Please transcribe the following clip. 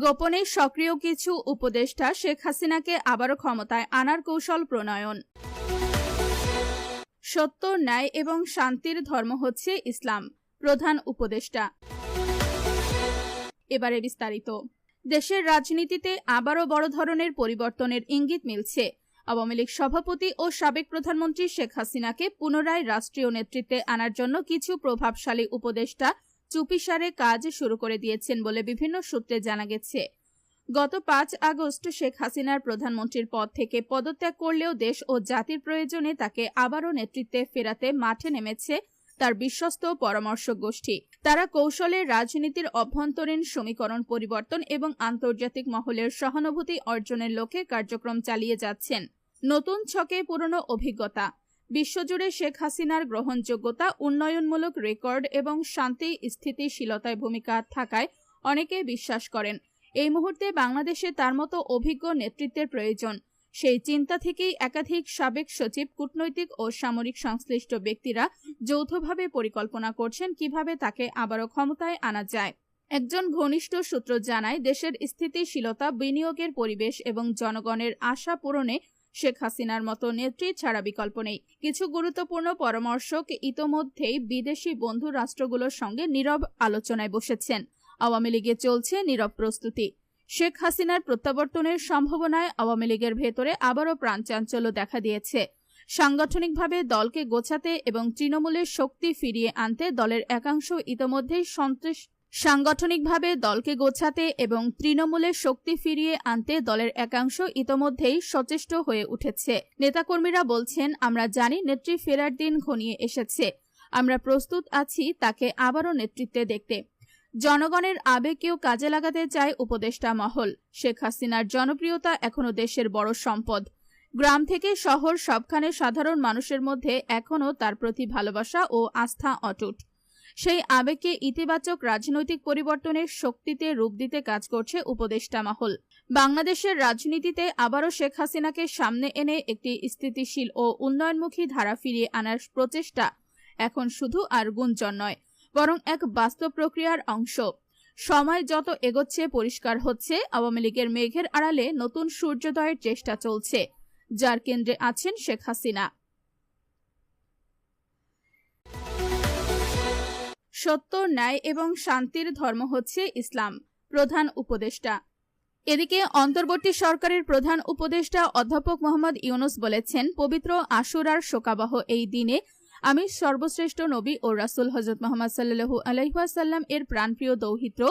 গোপনে সক্রিয় কিছু উপদেষ্টা শেখ হাসিনাকে আবারও ক্ষমতায় আনার কৌশল প্রণয়ন। সত্য, ন্যায় এবং শান্তির ধর্ম হচ্ছে ইসলাম, প্রধান উপদেষ্টা। এবারে বিস্তারিত। দেশের রাজনীতিতে আবারও বড় ধরনের পরিবর্তনের ইঙ্গিত মিলছে। আওয়ামী লীগ সভাপতি ও সাবেক প্রধানমন্ত্রী শেখ হাসিনাকে পুনরায় রাষ্ট্রীয় নেতৃত্বে আনার জন্য কিছু প্রভাবশালী উপদেষ্টা চুপিসারে কাজ শুরু করে দিয়েছেন বলে বিভিন্ন সূত্রে জানা গেছে। গত 5 আগস্ট শেখ হাসিনার প্রধানমন্ত্রীর পদ থেকে পদত্যাগ করলেও দেশ ও জাতির প্রয়োজনে তাকে আবারও নেতৃত্বে ফেরাতে মাঠে নেমেছে তার বিশ্বস্ত পরামর্শ গোষ্ঠী। তারা কৌশলে রাজনীতির অভ্যন্তরীণ সমীকরণ পরিবর্তন এবং আন্তর্জাতিক মহলের সহানুভূতি অর্জনের লক্ষ্যে কার্যক্রম চালিয়ে যাচ্ছেন। নতুন ছকে পুরনো অভিজ্ঞতা। বিশ্বজুড়ে শেখ হাসিনার গ্রহণযোগ্যতা, উন্নয়নমূলক রেকর্ড এবং শান্তি স্থিতিশীলতায় ভূমিকা থাকায় অনেকে বিশ্বাস করেন এই মুহূর্তে বাংলাদেশে তার মতো অভিজ্ঞ নেতৃত্বের প্রয়োজন। সেই চিন্তা থেকেই একাধিক সাবেক সচিব, কূটনৈতিক ও সামরিক সংশ্লিষ্ট ব্যক্তিরা যৌথভাবে পরিকল্পনা করছেন কিভাবে তাকে আবারও ক্ষমতায় আনা যায়। একজন ঘনিষ্ঠ সূত্র জানায়, দেশের স্থিতিশীলতা, বিনিয়োগের পরিবেশ এবং জনগণের আশা পূরণে শেখ হাসিনার মতো নেত্রী ছাড়া বিকল্প নেই। কিছু গুরুত্বপূর্ণ পরামর্শক ইতোমধ্যেই বিদেশি বন্ধু রাষ্ট্রগুলোর সঙ্গে নীরব আলোচনায় বসেছেন। আওয়ামী লীগে চলছে নীরব প্রস্তুতি। শেখ হাসিনার প্রত্যাবর্তনের সম্ভাবনায় আওয়ামী লীগের ভেতরে আবারও প্রাণচাঞ্চল্য দেখা দিয়েছে। সাংগঠনিকভাবে দলকে গোছাতে এবং তৃণমূলের শক্তি ফিরিয়ে আনতে দলের একাংশ ইতোমধ্যেই সচেষ্ট হয়ে উঠেছে। নেতাকর্মীরা বলছেন, আমরা জানি নেত্রী ফেরার দিন ঘনিয়ে এসেছে। আমরা প্রস্তুত আছি তাকে আবারও নেতৃত্বে দেখতে। জনগণের আবেগকেও কাজে লাগাতে চায় উপদেষ্টা মহল। শেখ হাসিনার জনপ্রিয়তা এখনো দেশের বড় সম্পদ। গ্রাম থেকে শহর সবখানে সাধারণ মানুষের মধ্যে এখনো তার প্রতি ভালোবাসা ও আস্থা অটুট। সেই আবেগকে ইতিবাচক রাজনৈতিক পরিবর্তনের শক্তিতে রূপ দিতে কাজ করছে উপদেষ্টা মহল। বাংলাদেশের রাজনীতিতে আবারও শেখ হাসিনাকে সামনে এনে একটি স্থিতিশীল ও উন্নয়নমুখী ধারা ফিরিয়ে আনার প্রচেষ্টা এখন শুধু আর গুঞ্জন নয়, বরং এক বাস্তব প্রক্রিয়ার অংশ। সময় যত এগোচ্ছে পরিষ্কার হচ্ছে আওয়ামী লীগের মেঘের আড়ালে নতুন সূর্যোদয়ের চেষ্টা চলছে, যার কেন্দ্রে আছেন শেখ হাসিনা। সত্য, ন্যায় এবং শান্তির ধর্ম হচ্ছে ইসলাম, প্রধান উপদেষ্টা। এদিকে অন্তর্বর্তী সরকারের প্রধান উপদেষ্টা অধ্যাপক মোহাম্মদ ইউনূস বলেছেন, পবিত্র আশুরার শোকাবহ এই দিনে আমি সর্বশ্রেষ্ঠ নবী ও রাসূল হযরত মুহাম্মদ সাল্লাল্লাহু আলাইহি ওয়াসাল্লাম এর প্রাণপ্রিয় দৌহিত্র